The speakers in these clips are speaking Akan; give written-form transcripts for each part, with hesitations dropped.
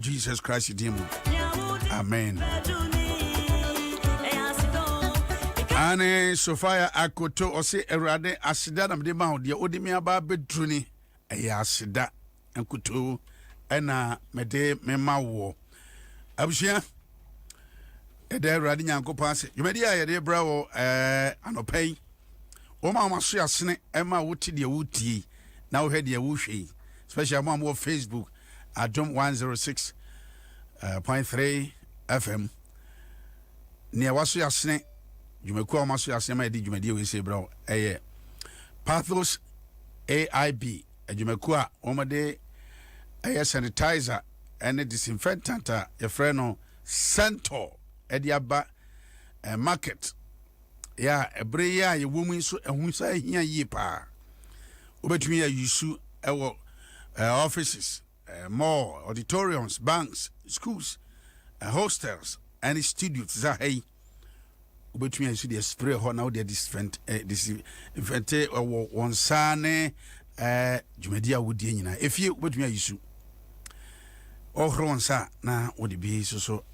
Jesus Christ dim. Amen. Ane Sophia Akoto ose Erade asida na mde ma de odimi aba bedruni eya asida enkuto ena mede mema wo abusua ede Erade nyankopon ase yumedi ya de bra wo anopai o ma maso yasene ema wuti de wuti na wo hede ya wuhwe especially mo Facebook Adom 106.3 FM ne waso yasene Jumeku amaso yasema edi jumedi we se bro Pathos AIB jumeku a omade sanitizer and disinfectant your friend Centaur edi aba market ya ebre ya ye woman so ehun sa hia yi pa obetumi ya yusu ewo offices mall auditoriums banks schools hostels and institutes za hey ubetumi asu de spray ho na de disinfect won sane jumedi a wodi nyina efie ubetumi ayisu ohro wonsa na wodi bi so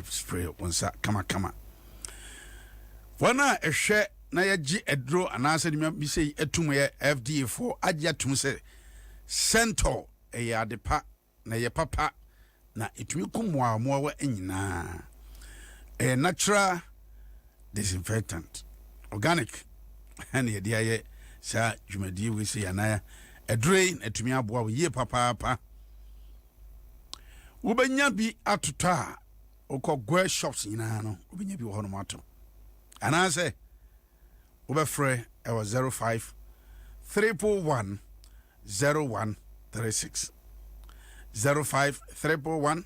spray wonsa kama wana ehwe na yaji edro anase de bi sei etum ye FDA4 agya tum se Centaur ya depa na ye papa na etumi kumwa wa nyina natural disinfectant organic and the idea sa jumadi we say anaya a drain etumi aboa we ye papa ubenya bi atuta okogwe shops nyina no ubenya bi wo hono mato ana say ubefre e was 05 341 0136 05 341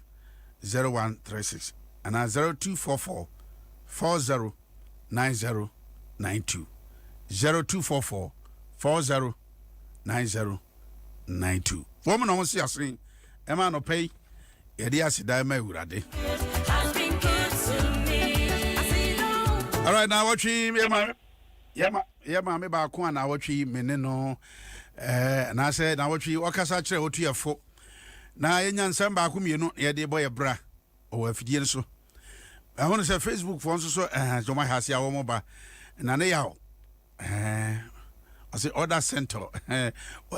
0136 and 0244 40 9092 0244 40 9092 woman no see asrin e ma no pay e dey asida ma Urade. All right, now watch him yema me ba ko na watch him me no na say na watch wakasa kire otuefo na yenya nsem ba ko mienu ye dey boy bra o afidie so I want to say Facebook for so Joma has ya womoba na ne yawo I say order center or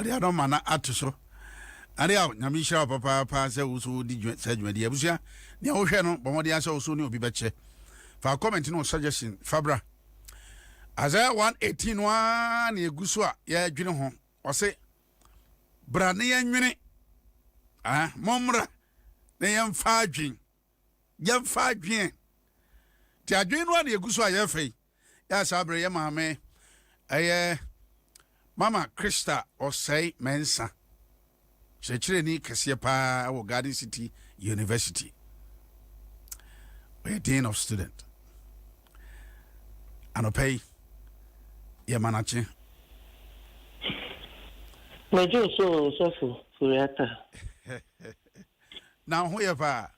the other man atu so ade yawo nyame hira papa say uso di dwumadi abusia ne wo hwe no bomode asa uso ne obi beche fa comment no suggestion fabra Isaiah 118 wa na eguso a ya dwene ho o say bra ne ya nwene momra ne yemfa adwen ti adwen no na eguso a ye fei ya sabre ye maame mama Krista osei mensa chekire ni kese pa wo Garden City University we dean of student anopay ye manache mejo so furiata na ho ye pa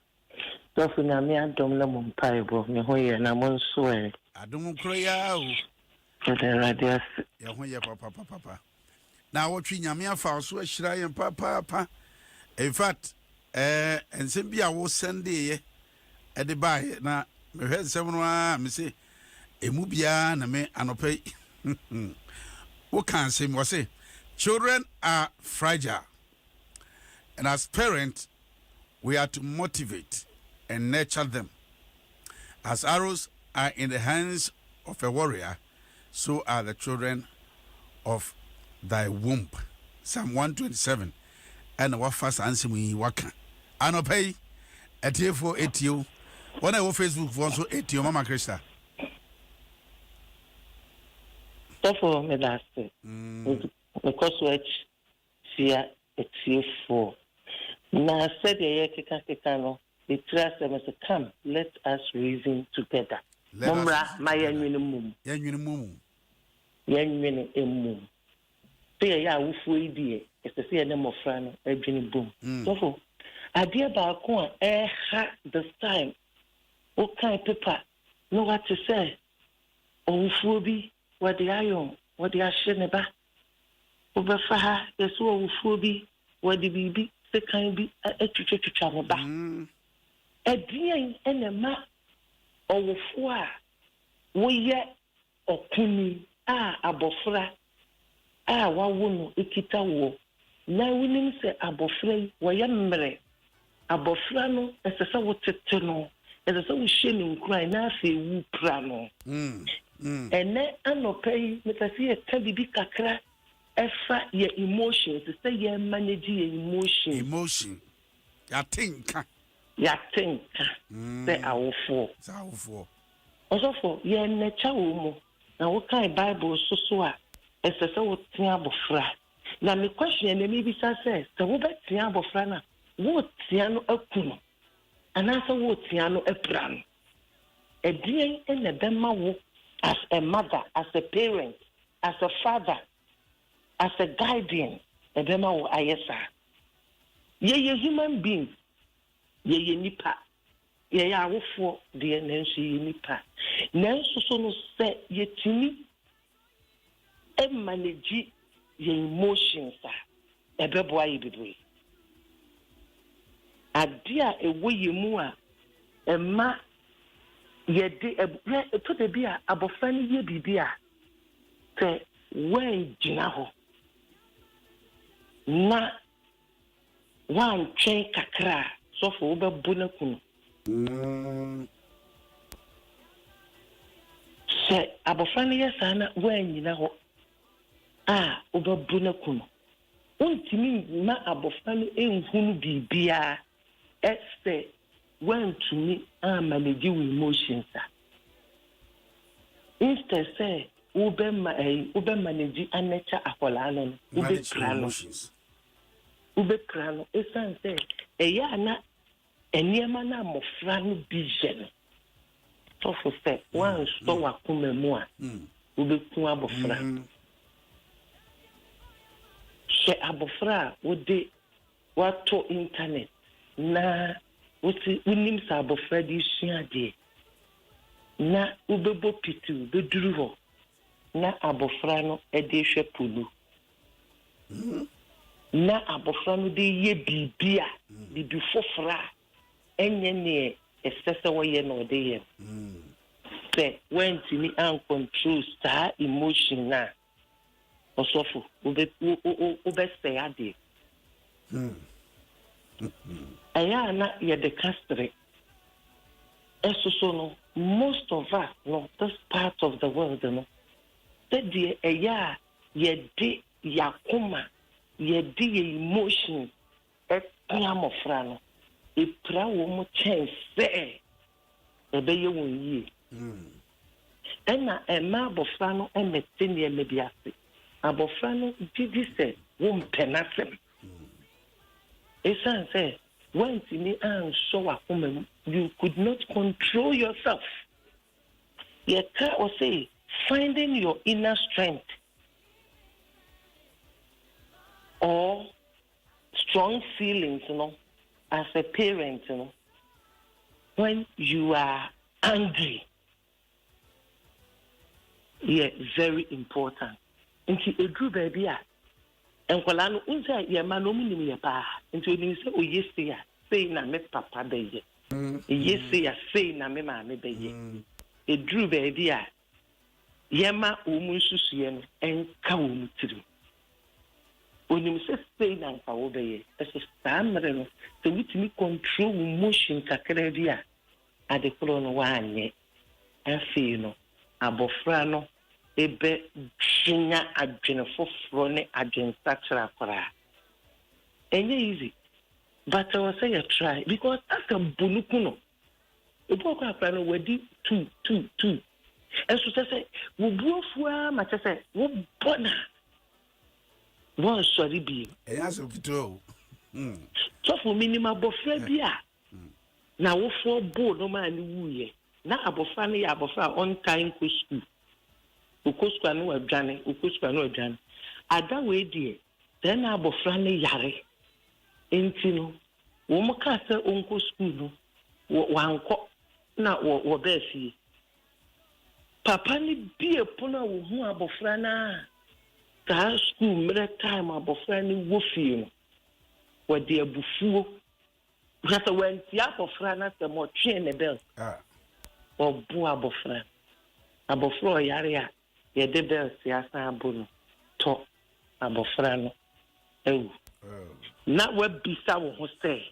so na me adom na mo mpaibo me ho ye na mo nso e adom kro ya o the radius ye ho ye papa na wo twi nyame afa so ahira ye papa in fact ensem bia wo sende ye e de bai na me hwe nsem no a me se emu bia na me anopai wo kan say mo say children are fragile and as parents we are to motivate and nurture them. As arrows are in the hands of a warrior, so are the children of thy womb. Psalm 127. And what first answer me waka. Anopay at here for 80. When I go Facebook for also 80, Mama Krista. So me last because watch fear it's here for. Now said the keka the trust them as come, let us reason together. Mumra, my minimum. Yan minimum. Pay ya wufu idea, it's the fear name of friend, a Jenny boom. So, I dear Balcon, this time. What kind of paper? Know what to say? Oh, Fubi, what the iron, what the ashen about. Over Faha, the so Fubi, what the baby. se kan bi atwitwa no ba edian enema owofo a woyɛ okuni a abofra a wawo no ekita wo na wonim se abofra yi woyɛ mmere abofra no esese wo tete no esese wo hye ne nkran na afi wu pra no ene anopa yi metasi e ka bibi kakra efa ye emotions se ye manage ye emotion ya tinka se awofo osofo ye necha wo mu na wo kai bible so a esese wo tia abofra na me question na me bisa se wo betia abofra na wo tia no akuno ana se wo tia no epra no edien ene bema wo as a mother, as a parent, as a father, as a guardian ebema wo ayesa ye human beings ye nipa ye awofo de nanso ye nipa nanso so no se ye timi e manage your emotions ebebo ayi bebre adia ewo ye mu a ema ye de to de bia abofra ni ye bibia se wen gina ho na wan twen kakra so fo be bu na kunu se abofra ni ye sana wen gina ho a obabu na kunu untimi ma abofra no enhunu bibia ese wantumi manage with emotions instead say ube manage anacha akola no ube krano esan say eya na eniema na mofra no vision so for say one so wakuma mu a ube ku abofra she abofra wode wato internet na wuti unim sa abofra di suade na ubebo pitu beduru ho na abofra no ede hwe pulu na abofra no de ye bibia bibi fofra enye ne esese wo ye no de ye se when tini an control star emotion na osofo ube say ade aya na ye de castre eso no most of us no this part of the world no that the aya ye de yakoma ye de emotion e piamofra no e pra wo mo chance e be ye won yi ena ema abofra no e mete ne me biase abofra no didi se wo mpenasem esan say when tini an so akoma you could not control yourself you can or say finding your inner strength or strong feelings, you know, as a parent, you know, when you are angry. Yeah, very important. Nti edru baby a enkwala no unsa ye ma no munim ye pa nti oni se oyese ya sei na me papa be ye yese ya sei na me ma me be ye edru baby a ye ma omu nsusuye no enka omu tiri onim se sei na nka wo be ye eso stamre no so witimi control emotion kakra bi a adekoro no wa anye afi no abofra no ebe chinya adwene foforo ne adwen satra akora enye easy but I was say you try because that's a bunuku no ebo kwa akora no wadi 2 eso say wo buofua ma say wo bona wo sorry bi eya so fito so for minimum abofra bi a na wo fo bo no ma ni wuye na abofra ne ya abofra on time go school ukosukwa no adwane ada we die then abofra ne yare enti no wo mo ka se onko school no wanko na wo be fie papa ni bie pono wo hu abofra na ta school mere time abofra ne wo fie no wɔ de abufuo kasa wanti abofra na sɛ mo twe ne bel obu abofra oyare a ye de bel siasa abu no to abofra no ewu na wabisa wo ho sɛ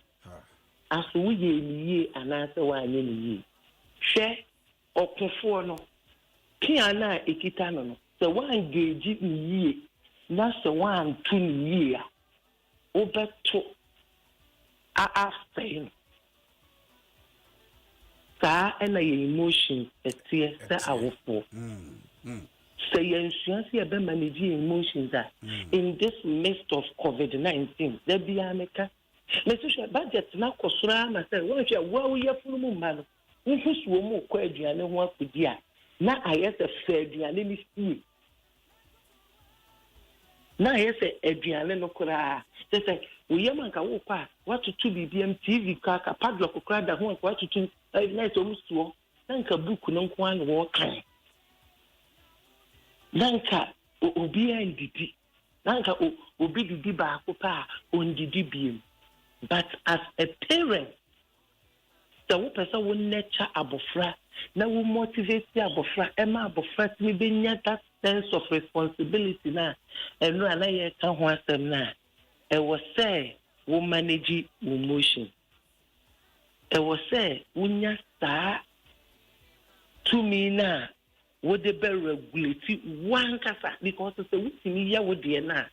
aso wo ye niye anase wa anye niye hwɛ okufo no pia na ekita no sɛ wan geji niye na sɛ wan tu niye a obeto after saa ena ye emotion etie sɛ awofo sɛ yɛnsua sɛ yɛbɛ manage emotions a in this midst of COVID-19 da bia meka mesihwɛ budget na kɔsora na sɛ wɔhwɛ wo yɛfunu mu ma no wohusuo mu kɔ aduane ho akodi a na ayɛ sɛ fɛ aduane ne sie na ayɛ sɛ aduane no koraa sɛ woyam anka wo pa watoto BBM TV ka padlock koraa da ho anka watoto na sɛ omusuo na nka book no nko an wo kan nanka obi andidi nanka obi didi ba ko pa ondidi biem but as a parent the wo person wo nurture abofra na wo motivate abofra ema abofra ti be nya that sense of responsibility na eno ana ye ka ho asem na e wo say wo manage emotion e wo say wo nya saa to me na would they be regulate one kasa because it's a witty ya would be na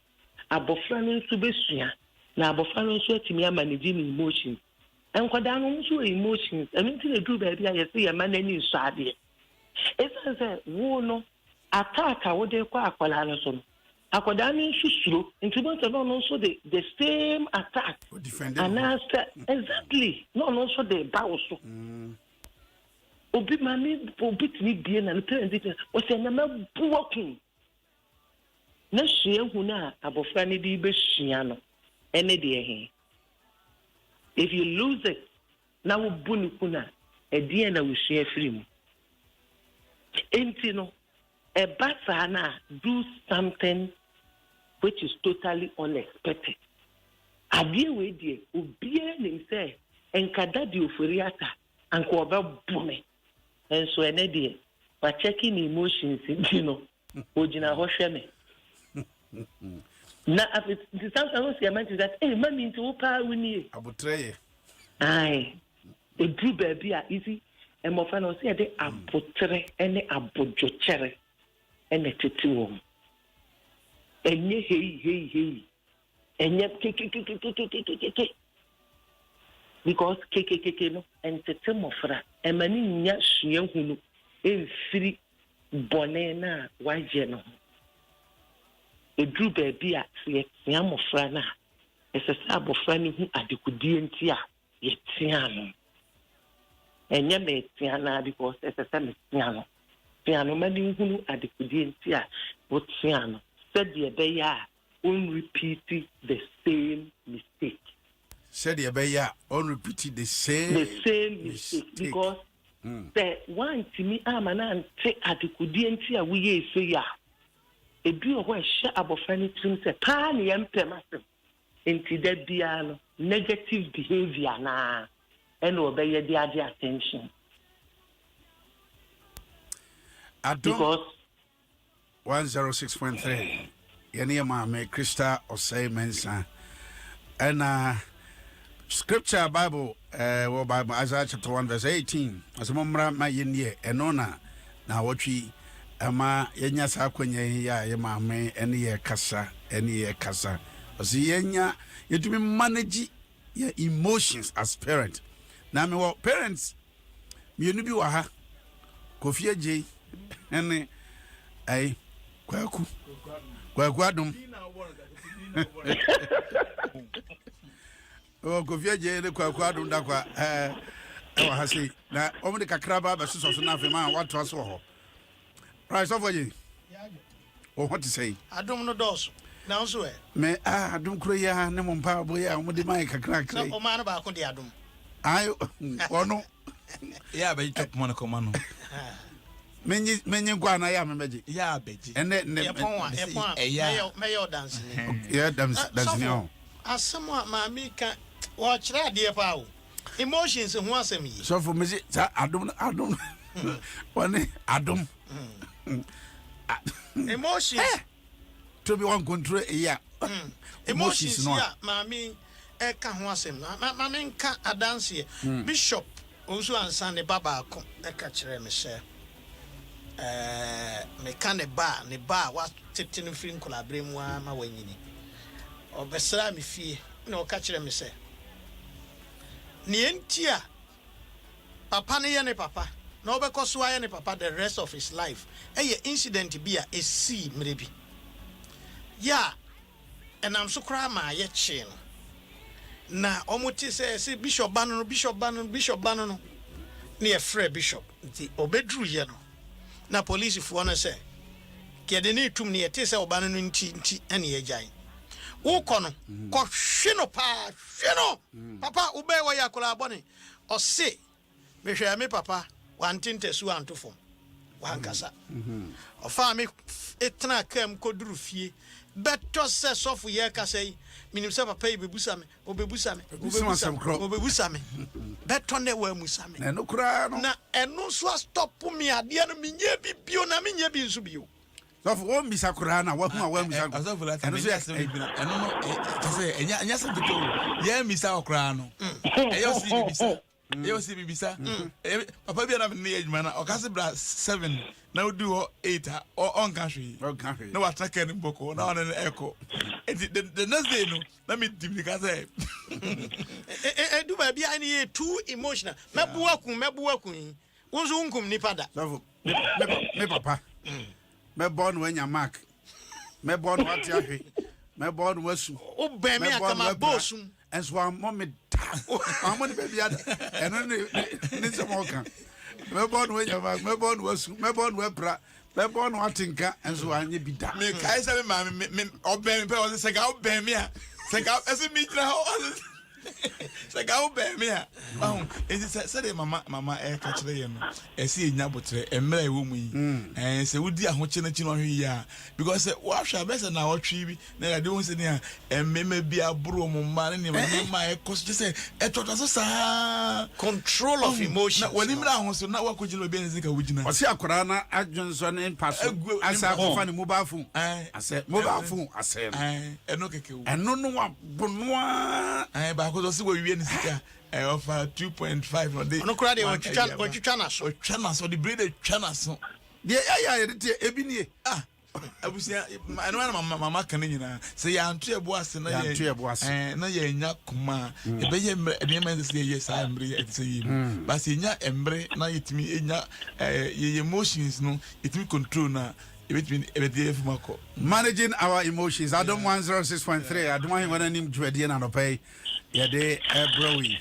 abofra to be sua na abofra no so timi managing emotions and kwada no so emotions I mean to do baby I say managing so ade it says wo no attack would they kwa akwala no so akwada no susuro into don't no so the same attack and after exactly no so the bow so obi mami obi tini bie na parent dit o se na mabuoku na hye hu na abofra ne di be hia no ene de ehe if you lose it na wo buni kuna e de na wo hye afiri mu enti no e basa na do something which is totally unexpected adie we die obi nim say enkada di oforiata anko oba bume and so ene de wa checking emotions you know ojina ho hwe me na after the sometimes you meant that eh mami nti wo pa wuni abotreye ai e du baby a easy e mo fa no se de abotre ene abodwochere ene tete wo enye hei enye kekekekekekeke because kekekeke no entete mofra emani nya hye hunu emfiri bone na waje no edru baby a se tia mofra na esese abofra ni hu adekudie nti a ye tia no enye me tia na because esese me tia no mani hunu adekudie nti a wo tia no said the be ya on repeat the same mistake. Said the on repeat the same mistake because the one to me amana take adekudie nti a we ye say ya ebi o ho hye abofra ni trim say pa ne yempem asem enti da bia no negative behavior na and obey the attention because 106.3 yene ma me Krista Osei Mensa and scripture Bible Bible Isaiah chapter 1 verse 18 asomra ma yenie enona na wotwi ama yenya sa kwanya ya ye ma me ene ye kasa osi yenya yetumi manage your emotions as parent na me parents mienu bi wa ha Kofi Agye ene ai kwaku adum Kofi Agye ne kwaku adum da kwa wa ha sei na omo de kakra ba be so na fe ma wato aso ho right so for you oh what to say adum no dos na nso me adum kro ya ne mo mpa bo ya omo de mai kakra kra o ma na ba ko de adum ayo ono ya be top man ko mano menye kwa na ya mebeji ya beji ene e pon me yo dance yeah dance ni o asɛm a maame ka wɔkyerɛ adeɛ pa o emotions ho asɛm yi so for me sa adom one adom emotions to be one control yeah emotions ya maame eka ho asɛm maame nka adanse bishop ozu ansa ne baba ko eka kyerɛ me sɛ me ka ne ba wa tete no free nkolabre mu ama wanyini obesra me fie na o ka kyerɛ me sɛ ne entia papa ne ye ne papa na obekɔ so aye ne papa the rest of his life eye incident bi a esi mrebi ya enam so kra ma ye kye no na omuti sɛ bishop bano no ne ye frɛ bishop nti obedru ye no na police fo no sɛ kede ne tum ne ye te sɛ obano no nti ene ye gyan wo kɔ no kɔ hwe no pa hwe no papa ube wo ya kola abɔne ɔse mehwɛ me papa wantinte su antofom wankasa ɔfa me etna kam koduru fie beto sɛ sɔfo ye kasa yi minim sɛ papa yi bebusa me obebusa me beto ne wa musa me na no kura no na eno so stop me ade no menye bibio na menye bi nso bio so for one bisa kura na wa hu a wa bisa aso la eno so eno no sɛ enya sɛ bito ye misa kura no eyo si bibisa eyo si bibisa papa bi na me adwuma na okase bra 7 na odi ho 8 on country na wa take ni boko na on echo the next day no na me dimika say do ba bia ni e too emotional mebu akun wonso nkum ni pada so me papa me born when ya mark me born what ya hwe me born wasu o be me akama bosum enso am me I'm on the baby and only some more can. Me born when you me born was me born we bra me born watinka and so anye bi da. Me kai say me obey me was say ga obey me a say ga ese me tira ho say ga obey me a enti say mama e ka kire ye no ese enya botre emra e wo mu yi say wudi ahoche na chi no hwe yi a because wa hwa be say na wo twi bi na de won say ne a emmeme bi aburo mu ma ne ma e koso say e tota so sa control of emotions na wani mra ho so na wa ko jino bi en zika wujina o se akora na adwonso ne paso asa ko fa ne mobile phone ase mobile phone ase eno keke wo eno no wa bonoa ba ko so se we wie ne sika offer 2.5 no dey ono kura dey on twitwa na so the breed twa na so de ya de ebi nie abusia eno na mama kan nyina se ya anto ebo ase na ye na ye nya kuma e be ye e me se ye sa embre e se ye ba se nya embre na yetimi enya ye emotions no yetimi control na managing our emotions. Adam 106.3. Adam I want to name Dwedi na no pay. Ya de browi.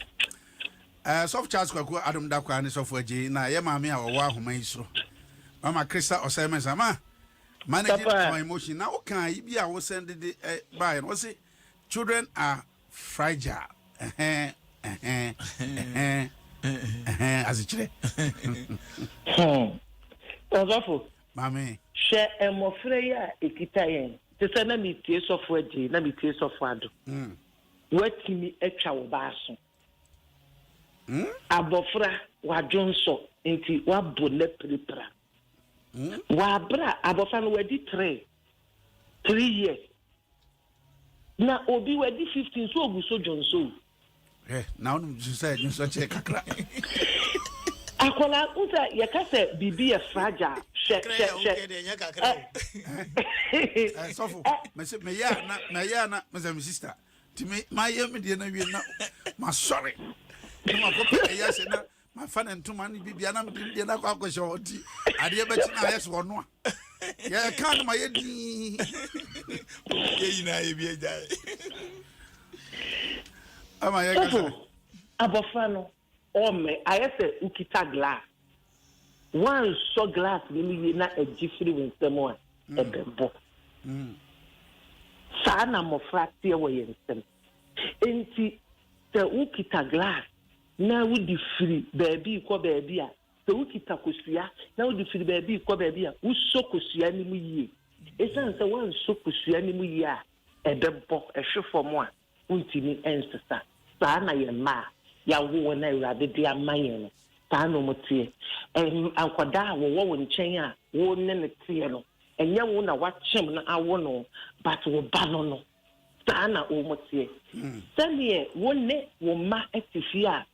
Soft charge kwa Adam dakwa ni software G na ye mami a wa homa isro. Mama Krista oseme sama. Managing our emotion. Now can you be a wo send the by and say children are fragile. As it chile. Mami. Share emofre ya ekita yen. Te se na mi tie sofo agi, na mi tie sofo ado. Watimi etwa wo baaso. Abofra wadwonso enti wabo ne prepara. Wabra abofra no wadi 3 years. Na obi wadi 15 so ogu so jonso. Now you say you so check kakra. Akola uta yakase bibi e fragile. Sofo me ya na me sister timi my yam de na wie na ma sorry ma ko pe ya se na ma fa na ntuma ni bibia na me de na kwa kwhye oti ade be chi na yes wono a ya kan ma ye di ye ina ye bi eja ama ye ka abofra no o me ayese ukita glass one so glass really na a jifri when someone a bembo. Sana mofra tie wo yensem. Enti te ukita glass na wudi free baby ko baby a te ukita kosua na wudi free baby ko baby a uso kosua ni mu yie. Esan se one so kosua ni mu yie a e bembo e hwefo mo a untimi ensesa saa na ye ma ya wo na Awurade de amaye no saa no motie ankwada a wo nkyɛn a wo ne ne tie no enye wo na wachem na awo no but wo ba no saa na wo motie sɛnea wo ne wo ma atifi a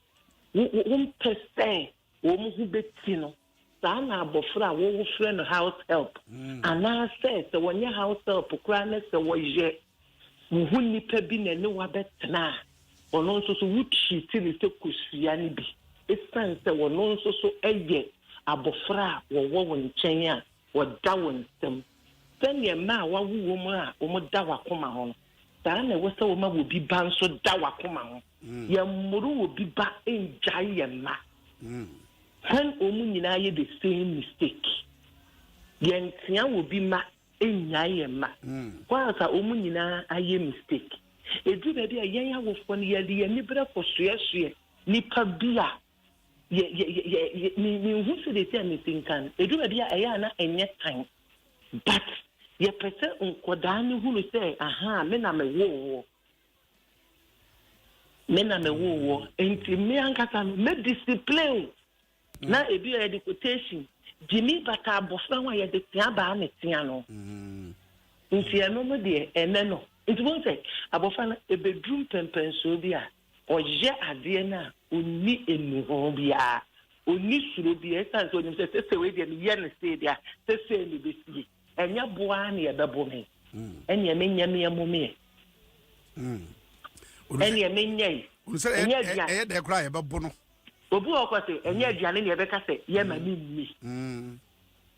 wo mpɛsɛ wo mu hu beti no saa na abɔfra a wo frɛ no house help anaasɛ sɛ wɔnyɛ house help koraa ne sɛ wɔyɛ wo hu nipa bi na ne wabɛtena ɔno nso so wotwi ti ne sɛ kosua ne bi esan sɛ wɔno nso so ɛyɛ abɔfra a wɔwɔ wo nkyɛn a wɔda wo nsɛm sɛnea mma a wawo wɔ mu a wɔn da wakoma ho no saa na ɛwɔ sɛ wɔn a wɔbi ba nso da wakoma ho yɛmmoro wɔbi ba ngyae yɛ mma when wɔn nyinaa yɛ the same mistake yɛntea wɔbi ma nyae yɛ mma kwaasa wɔn nyinaa ayɛ mistake edu baabi a yɛn awofoɔ no yɛde yɛn nibrɛ kɔ soɛsoɛ nipa bi a me hu se de tia me sinkan edu baabi a ɛyɛ ana ɛnyɛ tan but yɛpɛ sɛ nkɔdaa ne hunu sɛ aha me na mewɔ enti me ankasa no me discipline na ebi a yɛde quotation Jimmy bata abɔfra ho a yɛde tea baa ne tea no nti ɛno mo deɛ ɛnɛ no nti wɔn sɛ abɔfra no ebeduru mpɛmpɛnsuo bi a ɔyɛ adeɛ no a onni enuho biara onni suro biara ɛsan sɛ onim sɛ sɛsɛ wei deɛ meyɛ no sɛ deɛ sɛsɛ ne besie ɛnyɛ boa ne yɛbɛbɔ me ɛneɛ menyɛ meɛmo meɛ ɛneɛ menyɛ ɛyɛ dɛ koraa yɛbɛbo no obi ɔkɔ sɛ ɛnyɛ aduane ne yɛbɛka sɛ yɛma me nni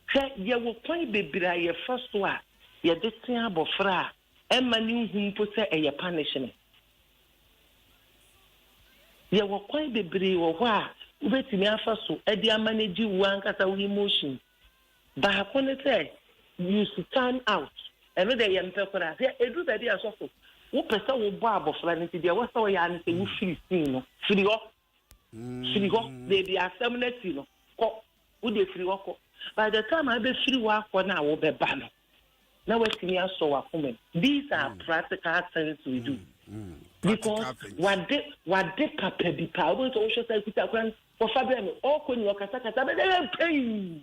hwɛ yɛwɔ kwan bebree a yɛfa so a yɛde tea abɔfra a ɛma ne nhu mpo sɛ ɛyɛ punishment yɛwɔ kwan bebree wɔ hɔ a wobɛtumi afa so ɛde ama no gye wo ankasa wo emotion baako ne sɛ you stand out ɛno deɛ yɛmpɛ koraa sɛ ɛdu baabi asɔfo wopɛ sɛ wobɔ abɔfra no nti deɛ wɔ sɛ wɔyɛ a no sɛ wofiri sii no firi hɔ deebi asɛm no asi no kɔ wode firi hɔ kɔ by the time a wobɛfiri hɔ akɔ no a wobɛba no na watumi asɔ wakoma these are practical things we do because wade papa bi pa wobɛsɛ wohwɛ sɛ kuta kora wɔfa brɛ me ɔkɔ ni ɔkasakasa bɛdɛ pɛi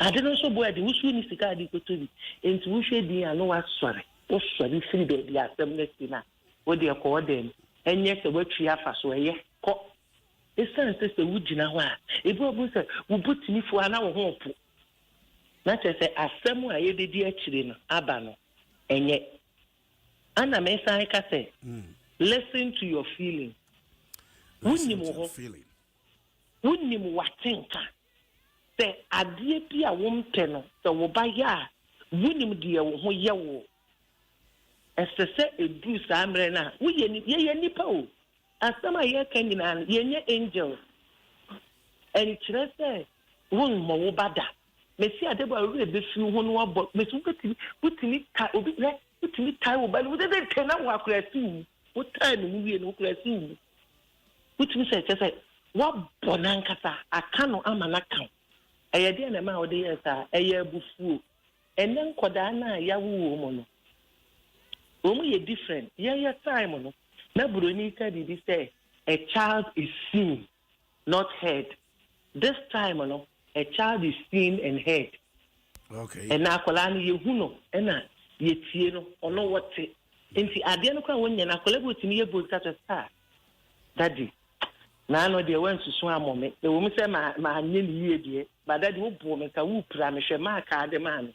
ade no nso boa de wosuo ne sika ade kɔtɔ bi enti wohwɛ din a no wasɔre wosɔre firi baabi asɛm no asi no a wode ɛkɔ ɔda mu ɛnyɛ sɛ woatwi afa so ɛyɛ kɔ ɛsiane sɛ sɛ wogyina hɔ a ebi ɔbu sɛ wobotumi fo a na wo ho po na kyerɛ sɛ asɛm a yɛbɛdi akyire no aba no ɛnyɛ ana mesan ka sɛ listen to your feeling wonim wo ho wonim watenka sɛ adeɛ bi a wompɛ no sɛ wo ba yɛ a wonim deɛ wo ho yɛ wo ɛsɛ sɛ ɛduru saa mmerɛ no a yɛyɛ nnipa o asɛm a yɛka nyinaa no yɛnyɛ angels ɛnkyerɛ sɛ wonmmɔ wo ba da mesi ade ba ɔwura bɛfiri ho no wabɔ mesi wotumi ka obi rɛ wotumi tae wo ba no wode tɛ na wo akorasi wu wotae no mu wie no wokorasi wu wotumi sɛ kyɛ sɛ woabɔ n'ankasa aka no ama n'aka ɛyɛ deɛ na ma a wode yɛ saa ɛyɛ abufuo ɛnɛ nkɔdaa no a yɛawo wɔ mu no wɔn yɛ different yɛyɛ time no na buroni ka didi sɛ a child is seen not heard this time no a child is seen and heard okay ɛna akwadaa no yɛhu no ɛna yɛtie no ɔno wɔte nti adeɛ no kora wɔnyɛ no akwadaa bi otumi yɛ bold kata saa daddy na ano deɛ wɔnsusu amɔ me na wɔn sɛ maanyɛ ne yie deɛ ba daddy wobɔ me ka wopira me hwɛ maaka ade maa no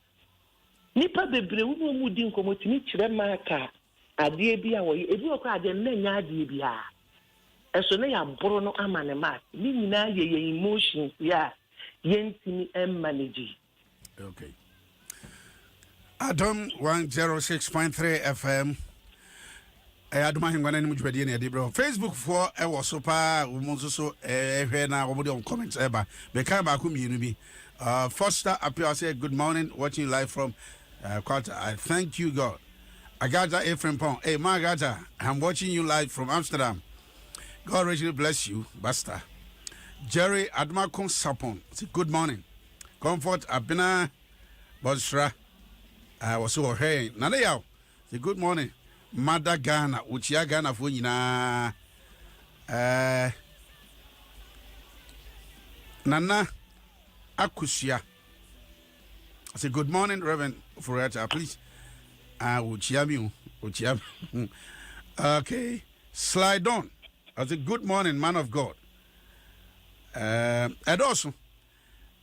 nipa bebree wo no mu di nkɔmɔ tumi kyerɛ maaka adeɛ bi a wɔyɛ ebi wɔ kɔ adeɛ no nyɛ adeɛ bi a ɛso ne yɛaboro no ama ne maak ne nyinaa yɛ yɛ emotions a yɛntumi manage. Okay. Adam 106.3 FM. Adom ahengwana ne mujbadie ne ade bro. Facebook for e wo so pa wo mo so ehwe na wo de on comments eba. Be kan ba ko mienu bi. Foster appear say good morning, watching live from Qatar. I thank you God. Agaja Ephraim Pong. Hey Magaja, I'm watching you live from Amsterdam. God richly bless you, Basta. Jerry Admakon Sapon. Say good morning. Comfort Abina Bosra. I was so hey. Nana yaw. Say good morning. Mada Ghana, Uchia Ghana for nyina. Nana Akusia. I say good morning, Reverend Fureta, please. Uchiami. Okay. Slide on. I say good morning, man of God. Edoso.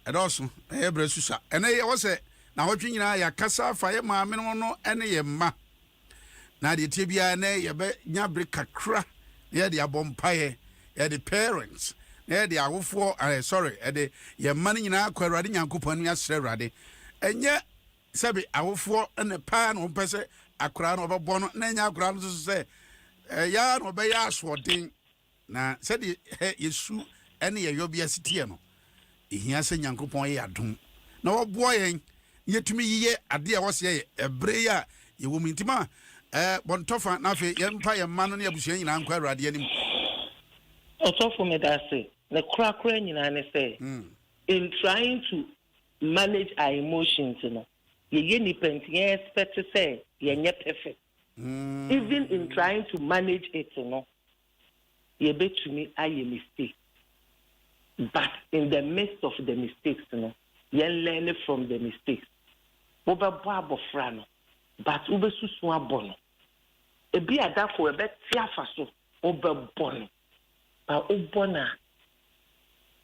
Ebresusa. And I was say na hotwe nyina ya kasa fa ye ma me no ene ye ma. Na de tebia na ye be nya bre kakra. Ye de abompaye, ye de parents. Na de awofo sorry, de ye ma nyina akwa Awurade Nyankopɔn ya sere Awurade. Enye sebe awofo ene pa no pese akra no obebo no na nya akra no so se ya no be ya asodin na se de Yesu ene ye yobia sitie no. Ehia se Nyankopɔn ye adom. Na woboa yen yetumi yiye ade a wose ye ebre ya ye wo mintima bontofa na fe ye mpa ye ma no ne abusua nyina nkwa Awurade anim. Otofo me da say the kra nyina ne say in trying to manage our emotions, ye nipa ye expect to say ye nye perfect. Even in trying to manage it, ye betumi aye mistake. But in the midst of the mistakes, ye learn from the mistakes. Oba babo frano, but ube susua bono. Ebi adako ebe tiafaso oba bono. Ba ubona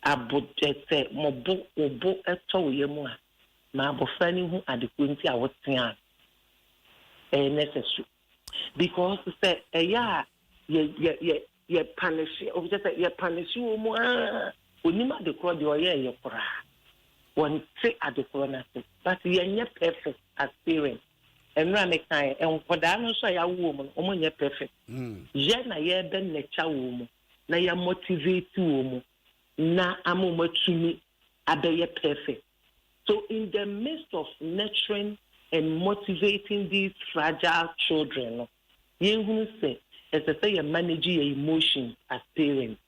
abotete mobo obo eto yemu a ma abofani hu adekwenti a wotia necessary because say eya ye punish o just ye punish wo mu onima de kro de oye ye kra won say adekro na say but ye nye perfect as parents enra me kan enkoda no so ya wo mu o nye perfect je na ye ben na cha wo mu na ya motivate wo mu na amumatumi abeye perfect. So in the midst of nurturing and motivating these fragile children, you say as I say, you manage your emotions as parents.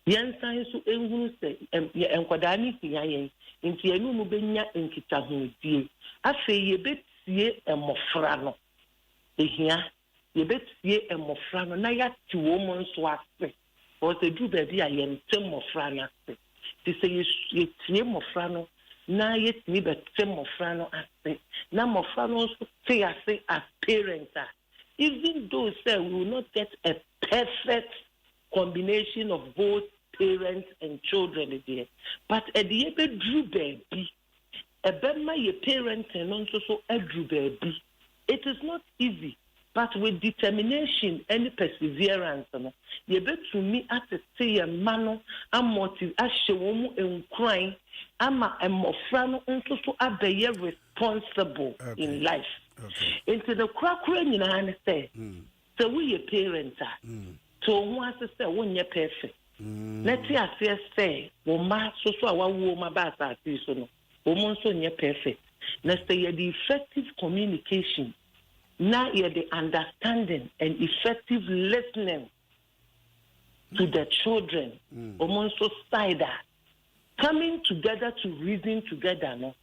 Yan science so ehunu say enkwada ni tiyan nti enu mu benya nkita hodie afi ye betie emofra no ehia ye betie emofra no na ya ti wo mo nso ase o se du baby a ye ntem mofra na ase ti say ye tie mofra no na ye ti betem mofra no ase na mofra no so ti ase as parents even though say we will not get a perfect combination of both parents and children there, but at the end drew baby a bema your parents and also so a drew baby. It is not easy, but with determination and perseverance, you bet to me at a say a man a motive as show and crying. Ama a mofrano also so a be responsible in life. Into the crack in an say, so we a parent so once to say when you're perfect. Let's say, Woma so our woman bata no, woman so you're perfect. Let's say the effective communication, now you're the understanding and effective listening to the children, woman so side coming together to reason together, no.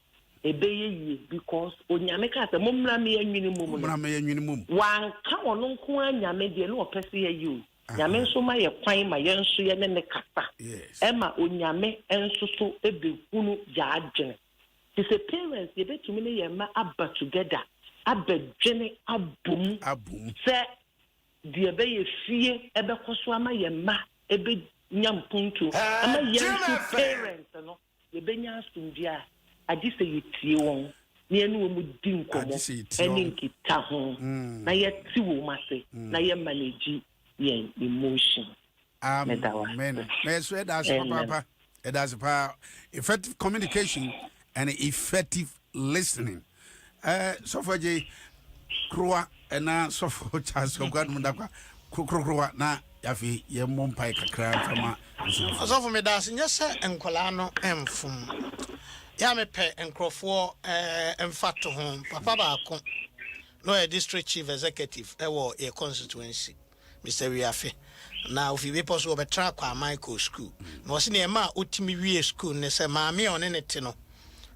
Because onyameka se momra me enwini wan ka wono nko anyame de no opese ye nyame nso ma ye kwan ma ye nso ye ne kasa ema onyame enso so ebehunu ya adwene ti se parents ye betumi ne ye ma aba together abadwene abum se de be ye fie ebe koso ama ye ma ebe nyampuntu ama ye nso parents no ye benya asumdia adi se yitie won na ye no mu di nkomo eni nkita ho na ye ti wo mase na ye manage ye emotion. Amen. So that's papa. That's pa effective communication and effective listening. So for J Kroa and so for Charles God Mundaka Kroa na yafi ye mompai kakra fama. So for me that's yes enkola no emfum. Ya me pe enkrofo emfa to ho papa ba ko no a district chief executive ewo a constituency Mr. Wiafe na ofi be poso obetra kwa Michael school no se ne ma otimi wie school ne se ma me one ne te no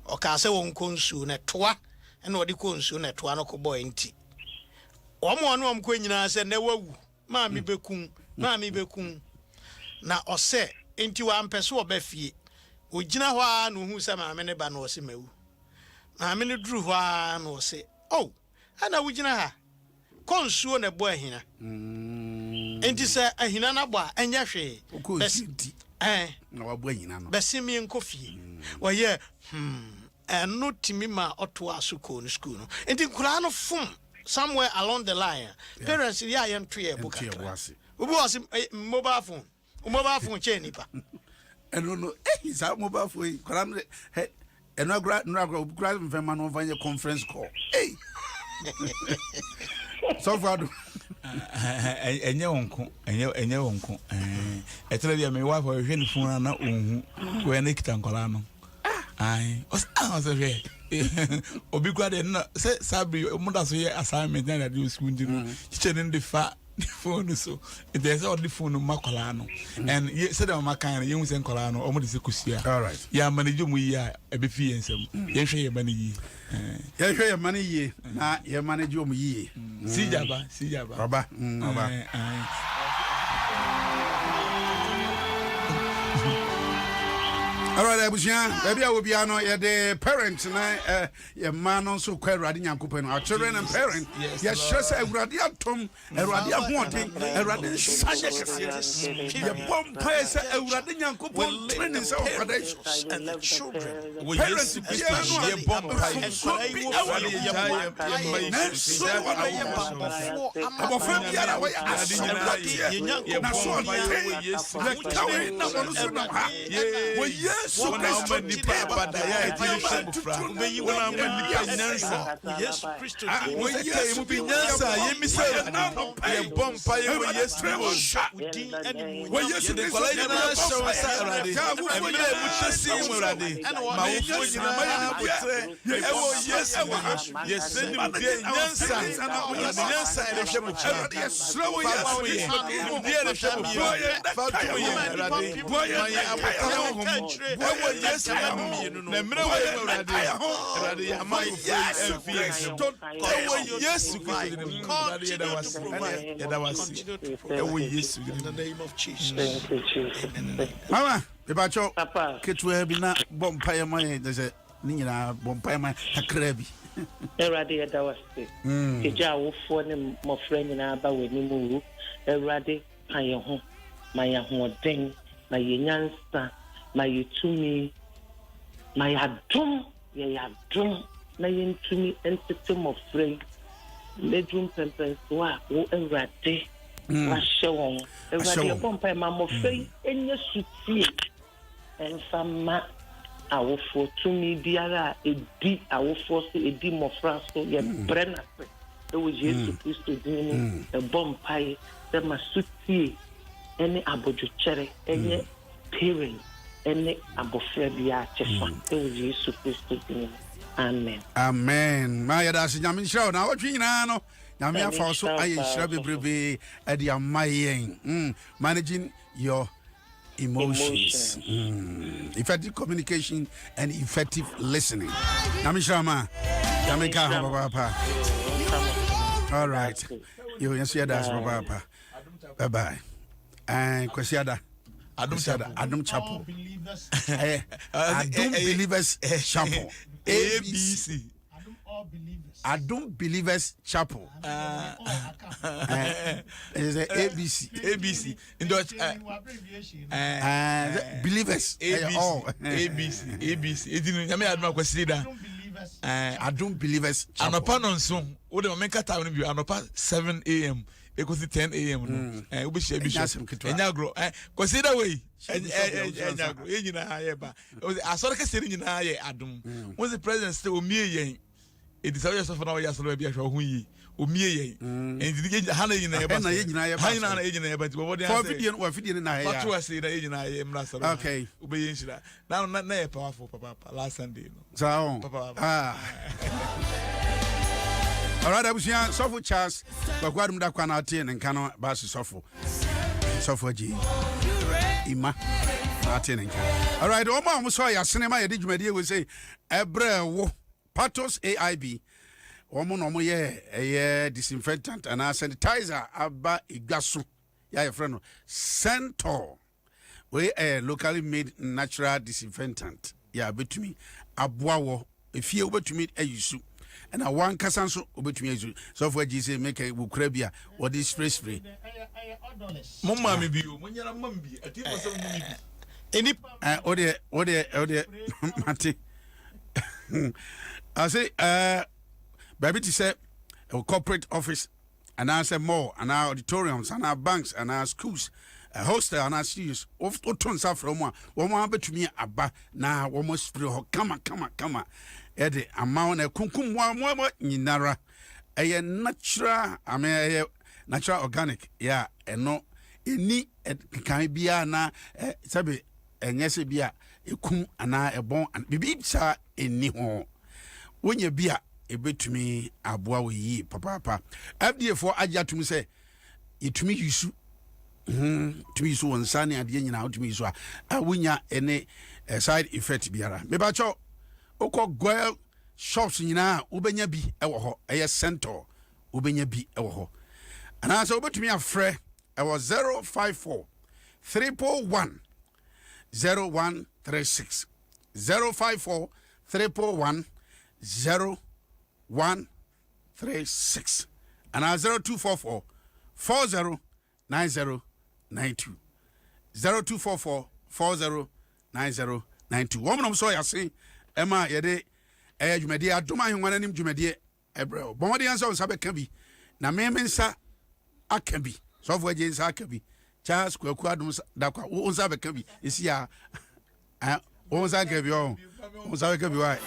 o ka se won konsu ne toa na odi konsu ne toa no ko boy nti omo no omko nyina se na wawu ma mi bekun na ose enti wa mpese obafie ogina ho a no hu se ma me ne ba na ose mawu na me ne duru ho a na ose oh ana wugina ha konsuo na bo ahina enti se ahina na bo anya hwe okositi na wabo ahina no besimi nkofie waye eno timi ma oto asuko no school no enti nkura no fom somewhere along the line parents ya yen tue buka obi was mobile phone chain nipa no is our mobile phone kura he eno agura mfema no vanye conference call so far enye wonko etele dia me wife hwe ni phone na onhu we na kita nkola no ai osa obi kwa de na se sabi muda so ye assignment na dey school ndi no chiche ndi fa phone so it is all the phone makola no and ye said am makan ye hu se nkola no omo de se kusia all right ya manage mu yi a ebe fi ensem ye hwe ye mani yi ye hwe ye mani yi na ye manage mu yi sijaba baba all right, Abusian, baby, I will be on the parents and your man also quite radiant couple. Our children and parents, yes, just a radiant tom, a radiant wanting, a radiant such your bomb place, a radiant couple, trainings of gradations and the children. Parents, your bomb place, so now ni papa da ya ti fra ubeyi wona mani panyansa Yesu Kristo wo ye mu binyansa ye mi se ye bompa ye wo Yesu udin ani wo Yesu de kola ye na show sa rade emre mu tesi mu rade ma wo fo nyina ma ye butre e wo Yesu ni mu de nyansa nyansa e de hwe mu rade ye slow ye de de hwe mu fa to ye rade wo ye abota wo Yesu na mre wo rade ya ma wo Yesu in the name of Jesus. Mama bebacho ketwe bi na bompaye man de se ni nyina bompaye man takra bi Erade ya dawase eja wofo ne mofra nyina ba weni mu erade paye ho maya hoden na yenyansa ma yetumi ma yadom na yentumi entitem of free bedroom pempens wa wo erade wa shewon erade pompa ma mo free enye sutie enfama awofo tumi biara edi awofo so edi mofra so ye brena se e wo Jesus Kristo dini e bompa e ma sutie ene abodwochere enye parent ene abofra bia chefa e wo Jesus Kristo dini amen ma ya da se nyame nhyira na wotwe nyina no nyame afa so aye nhyira bebrebe e dia mayen managing your emotions. Effective communication and effective listening. Nyame nhyira ma nyame ka ho papa. All right, you see that papa. Bye bye. And kwesiada Adum Chapel. Adum Believers Chapel. ABC. Adum Believers Chapel. Is a ABC. In Dutch, Believers. ABC. It didn't. I mean, I don't consider. Adum Believers Chapel. Anopa so. What the make time be anopa 7 a.m. Because 10 a.m. no. We share Enyagro. Consider way. Enyagro. Enyina ayeba. Asore ke seri nyina aye adum. Once the president say omie yen. It is always for now yasolo bia hwo hu yi. Omie yen. And hana nyina yeba. Hana nyina yeba. Hana nyina yeba. What they say. For video na ya. What say that nyina aye mra solo. Okay. Obeyen shira. Now na powerful papa last Sunday no. So. All right, Abusian, Sofo Charles, but what am I going to attend and cannot bass Sofo G. Ima, attending. All right, Oma, I'm sorry, I cinema, I did you, my dear, will say, Ebre, Patos AIB, wɔn no ɛyɛ disinfectant and sanitizer aba igwa so yɛ friend no Centaur we locally made natural disinfectant ya betumi aboa wo efie obetumi ayusu na wan kasa nso obetumi ayusu so for say make wukura bia what is spray mama me bio munyara mam bi atipo so mu bi eni ode mate I say baby to say a corporate office and I say mall and our auditoriums and our banks and our schools a hostel and our studios of turns out from one between aba na one spray ho kama ede amount e kunkum mo nyinara a natural I mean natural organic yeah eno eni kan bia na sabe enyese bia ekum ana ebon bibi sa eni ho wonya bia ebetumi aboa we yi papa FDA for ajatum say yetumi yusu tumi yusu wonsa ne ade nyina tumi yusu a wonya ene side effect biara me ba cho okọ goil shops nyina ubenya bi ewo ho eye Centaur ubenya bi ewo ho ana so obetumi afre ewo 054 341 0136 054 341 0136 and 0244 409092 0244 409092 woman so ya say ema yede dwumade adom ahwenwana nim dwumade ebrel bomode ansa onsa be ka bi na memensa aka bi so fo agye nsa aka bi Charles kwaku adom dakwa onsa be ka bi esi a onsa ka bi onsa be ka bi why.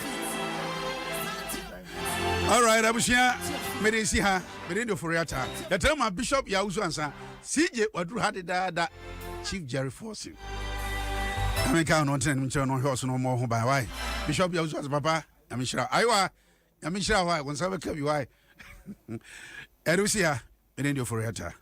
All right, Abushia, Medisi ha, Medio Foriata. The term of Bishop Yauzu answer, CJ Wadru had that Chief Jerry Force. I mean, count on 10 no horse no more by why. Bishop Yauzu as Papa, I'm sure I am sure why, once I will tell you why. Erusia, Medio Foriata.